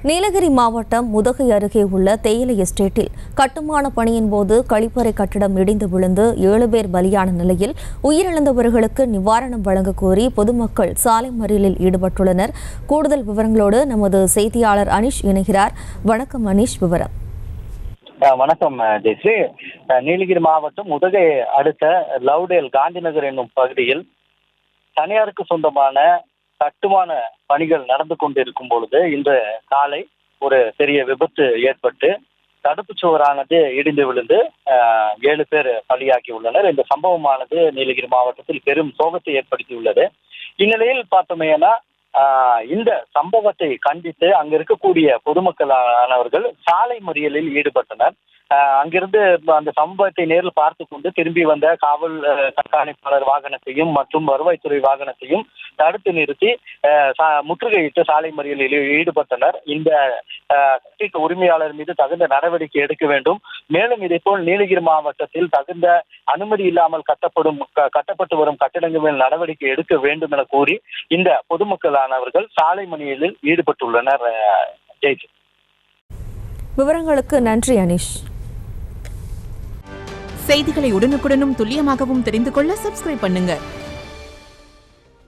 நீலகிரி மாவட்டம் முதுகை அருகே உள்ள தேயிலை எஸ்டேட்டில் கட்டுமான பணியின் போது கழிப்பறை கட்டடம் இடிந்து விழுந்து 7 பேர் பலியான நிலையில் உயிரிழந்தவர்களுக்கு நிவாரணம் வழங்க கோரி பொதுமக்கள் சாலை மறியலில் ஈடுபட்டுள்ளனர். கூடுதல் விவரங்களோடு நமது செய்தியாளர் அனிஷ் இணைகிறார். வணக்கம் அனிஷ், விவரம். வணக்கம் ஜெயஸ்ரீ. நீலகிரி மாவட்டம் முதுகை அடுத்த லவ்டேல் காந்திநகர் என்னும் பகுதியில் தனியாருக்கு சொந்தமான கட்டுமான பணிகள் நடந்து கொண்டிருக்கும் பொழுது இன்று காலை ஒரு பெரிய விபத்து ஏற்பட்டு தடுப்பு சுவரானது இடிந்து விழுந்து 7 பேர் பலியாகி உள்ளனர். இந்த சம்பவமானது நீலகிரி மாவட்டத்தில் பெரும் சோகத்தை ஏற்படுத்தியுள்ளது. இந்நிலையில் பார்த்தோமேனா இந்த சம்பவத்தை கண்டித்து அங்க இருக்கக்கூடிய பொதுமக்களானவர்கள் சாலை மறியலில் ஈடுபட்டனர். அங்கிருந்து அந்த சம்பவத்தை நேரில் பார்த்து கொண்டு திரும்பி வந்த காவல் கண்காணிப்பாளர் வாகனத்தையும் மற்றும் வருவாய்த்துறை வாகனத்தையும் தடுத்து நிறுத்தி முற்றுகையிட்டு சாலை மறியலில் ஈடுபட்டனர். இந்த கட்டிட உரிமையாளர் மீது தகுந்த நடவடிக்கை எடுக்க வேண்டும். மேலும் இதேபோல் நீலகிரி மாவட்டத்தில் தகுந்த அனுமதி இல்லாமல் கட்டப்பட்டு வரும் கட்டிடங்கள் மேல் நடவடிக்கை எடுக்க வேண்டும் என கூறி இந்த பொதுமக்களானவர்கள் சாலை மறியலில் ஈடுபட்டுள்ளனர். விவரங்களுக்கு நன்றி அனிஷ். செய்திகளை உடனுக்குடனும் துல்லியமாகவும் தெரிந்து கொள்ள சப்ஸ்கிரைப் பண்ணுங்க.